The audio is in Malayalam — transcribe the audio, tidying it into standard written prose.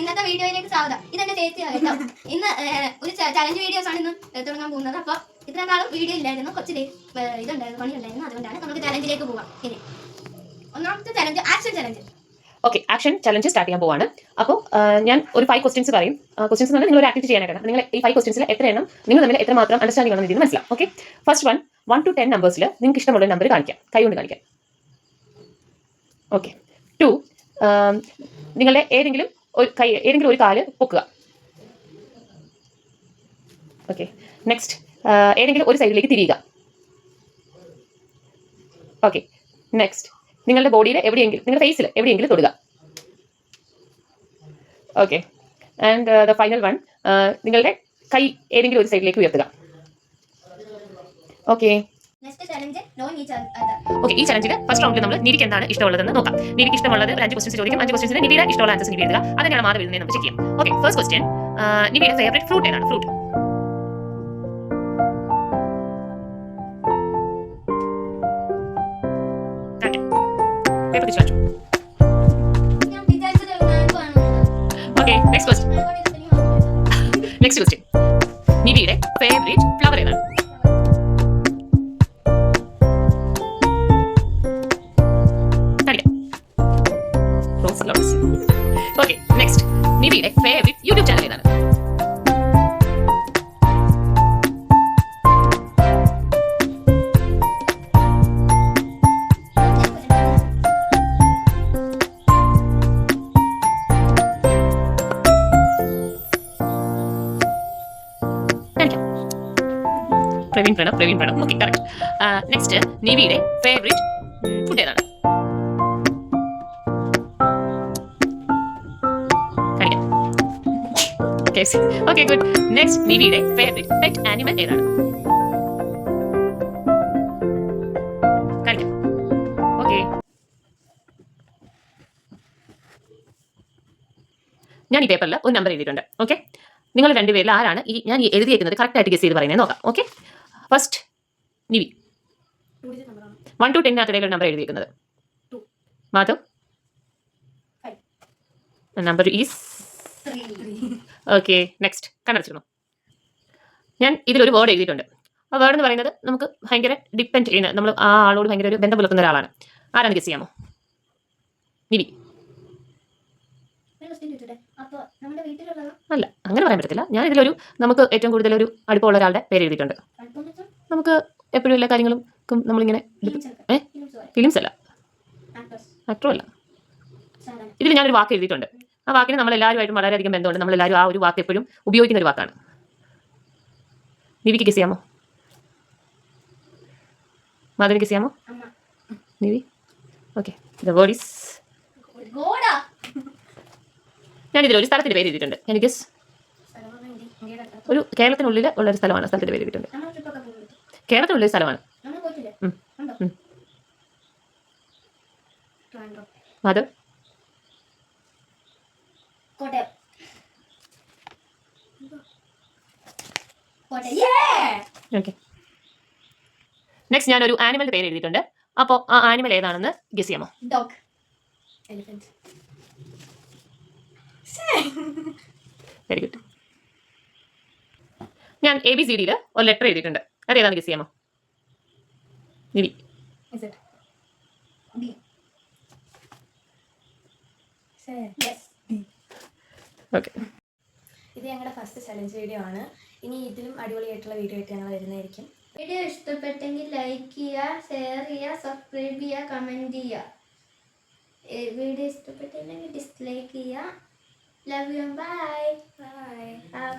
ഇന്നത്തെ വീഡിയോയിലേക്ക് സ്വാഗതം. ഇതെന്റെ ചേച്ചിയാണ് കേട്ടോ. ഇന്ന് ഒരു ചലഞ്ച് വീഡിയോസ് ആണ് ഇന്ന് തുടങ്ങാൻ പോകുന്നത്. അപ്പോൾ ഇത്രയും നാളും വീഡിയോ ഇല്ലായിരുന്നു, കുറച്ച് ഇതുണ്ടായിരുന്നു, പണിയുണ്ടായിരുന്നു. അതുകൊണ്ടാണ് നമുക്ക് ചലഞ്ചിലേക്ക് പോകാം. ഇനി ഒന്നാമത്തെ challenge action challenge. Okay, action challenge start ചെയ്യാൻ പോവാണ്. അപ്പോൾ ഞാൻ ഒരു 5 ക്വസ്റ്റ്യൻസ് പറയും. ക്വസ്റ്റ്യൻസ് എന്ന് പറഞ്ഞാൽ നിങ്ങൾ ഒരു ആക്ടിവിറ്റി ചെയ്യാനായിട്ടാണ്. നിങ്ങൾ ഈ 5 ക്വസ്റ്റ്യൻസിൽ എത്ര എണ്ണം നിങ്ങൾ തമ്മിൽ എത്രമാത്രം അണ്ടർസ്റ്റാൻഡിംഗ് ആണെന്ന് ഇതിന് മനസ്സിലാവും. ഓക്കെ, ഫസ്റ്റ് 1 to 10 നമ്പേഴ്സിൽ നിങ്ങൾക്ക് ഇഷ്ടമുള്ള നമ്പർ കാണിക്കാം, കൈ കൊണ്ട് കാണിക്കാം. ഓക്കെ, 2 നിങ്ങളുടെ ഏതെങ്കിലും ഒരു കാല് പൊക്കുക. ഓക്കെ, നെക്സ്റ്റ് ഏതെങ്കിലും ഒരു സൈഡിലേക്ക് തിരിയുക. ഓക്കെ, നെക്സ്റ്റ് നിങ്ങളുടെ ബോഡിയിൽ എവിടെയെങ്കിലും, നിങ്ങളുടെ ഫേസിൽ എവിടെയെങ്കിലും തൊടുക. Okay, and the final one, നിങ്ങളുടെ കൈ ഏതെങ്കിലും ഒരു സൈഡിലേക്ക് ഉയർത്തുക. ഓക്കെ, ഓക്കെ, ഈ ചലഞ്ചിൽ ഫസ്റ്റ് റൗണ്ടിൽ നമ്മൾ നിധിക്ക് എന്താണ് ഇഷ്ടമുള്ളതെന്ന് നോക്കാം. നിധിക്ക് ഇഷ്ടമുള്ളത് 5 ക്വസ്റ്റ്യൻസ് ചോദിക്കും. 5 ക്വസ്റ്റ്യൻസിന് നിധിയുടെ ഇഷ്ടമുള്ള ആൻസേഴ്സ് നിധി എഴുതുക. അതിനാണ് മാറി വരുന്നത് നമുക്ക് ചെക്ക് ചെയ്യാം. ഓക്കെ, ഫസ്റ്റ് ക്വസ്റ്റ്യൻ, നിധിയുടെ ഫേവറേറ്റ് ഫ്രൂട്ട് ഏതാണ്? ഫ്രൂട്ട് ഓക്കെ, നെക്സ്റ്റ് ക്വസ്റ്റ്യൻ, നിധിയുടെ ഫേവറേറ്റ് ഫ്ലവർ ഏതാണ്? ഓക്കെ, നെക്സ്റ്റ് നിധിയുടെ ഫേവറേറ്റ് യൂട്യൂബ് ചാനൽ ഏതാണ്? Praveen Pranav. Okay, correct. Next നിധിയുടെ ഫേവറേറ്റ് ഫുഡ് ഏതാണ്? Okay, good. നെക്സ്റ്റ് നിധിയുടെ ഫേവറേറ്റ് പെറ്റ് ആനിമൽ ഏതാണ്? ഓക്കെ, ഞാൻ ഈ പേപ്പറിൽ ഒരു നമ്പർ എഴുതിയിട്ടുണ്ട്. ഓക്കെ, നിങ്ങൾ രണ്ടുപേരിൽ ആരാണ് ഞാൻ എഴുതിയിരിക്കുന്നത് കറക്റ്റ് ആയിട്ട് ഗസ് ചെയ്ത് പറയുന്നത് നോക്കാം. ഓക്കെ, ഫസ്റ്റ് നിവി 1 to 10 ഇടയിലുള്ള നമ്പർ എഴുതിയിരിക്കുന്നത്. Madhav, number is 3. Okay, next കണ്ണടച്ചിരുന്നു. ഞാൻ ഇതിലൊരു വേർഡ് എഴുതിയിട്ടുണ്ട്. ആ വേർഡ് എന്ന് പറയുന്നത് നമുക്ക് ഭയങ്കര ഡിപ്പെൻഡ് ചെയ്യുന്ന, നമ്മൾ ആ ആളോട് ഭയങ്കര ഒരു ബന്ധം പുലർത്തുന്ന ഒരാളാണ്. ആരാണ് ഗസ് ചെയ്യാമോ? നിവി. അല്ല, അങ്ങനെ പറയാൻ പറ്റത്തില്ല. ഞാൻ ഇതിലൊരു നമുക്ക് ഏറ്റവും കൂടുതൽ ഒരു അടുപ്പമുള്ള ഒരാളുടെ പേര് എഴുതിയിട്ടുണ്ട്. നമുക്ക് എപ്പോഴും എല്ലാ കാര്യങ്ങളും നമ്മളിങ്ങനെ ഫിലിംസ് അല്ല, ആക്ടറും അല്ല. ഇതിൽ ഞാനൊരു വാക്ക് എഴുതിയിട്ടുണ്ട്. ആ വാക്കിന് നമ്മളെല്ലാവരുമായിട്ടും വളരെയധികം ബന്ധമുണ്ട്. നമ്മളെല്ലാവരും ആ ഒരു വാക്ക് എപ്പോഴും ഉപയോഗിക്കുന്ന ഒരു വാക്കാണ്. നിവിക്ക് ഗസ് ചെയ്യാമോ? മാധവിക്ക് ഗസ് ചെയ്യാമോ? Nivi. Okay, the word is, ഞാൻ ഇതിലൊരു സ്ഥലത്തിന്റെ പേര് എഴുതിയിട്ടുണ്ട്. എനിക്ക് ഒരു കേരളത്തിനുള്ളിൽ ഉള്ള ഒരു സ്ഥലമാണ്. സ്ഥലത്തിന്റെ പേര് എഴുതിയിട്ടുണ്ട്. കേരളത്തിനുള്ളിൽ സ്ഥലമാണ്. മാധവ്. ഓക്കെ, നെക്സ്റ്റ് ഞാനൊരു ആനിമലിന്റെ പേര് എഴുതിയിട്ടുണ്ട്. അപ്പോൾ ആ ആനിമൽ ഏതാണെന്ന് ഗസ് ചെയ്യാമോ? Dog, elephant. Very good. ഞാൻ ABCDയിൽ ഒരു ലെറ്റർ എഴുതിയിട്ടുണ്ട്. അത് ഏതാണെന്ന് ഗസ് ചെയ്യാമോ? നിവി. ഓക്കെ, ഇത് ഞങ്ങളുടെ ഫസ്റ്റ് ചലഞ്ച് വീഡിയോ ആണ്. ഇനി ഇതിലും അടിപൊളിയായിട്ടുള്ള വീഡിയോ ആയിട്ട് ഞങ്ങൾ വരുന്നതായിരിക്കും. വീഡിയോ ഇഷ്ടപ്പെട്ടെങ്കിൽ ലൈക്ക് ചെയ്യുക, ഷെയർ ചെയ്യുക, സബ്സ്ക്രൈബ് ചെയ്യുക, കമൻറ്റ് ചെയ്യുക. വീഡിയോ ഇഷ്ടപ്പെട്ടില്ലെങ്കിൽ ഡിസ്ലൈക്ക് ചെയ്യുക. Love you and bye. Bye. Have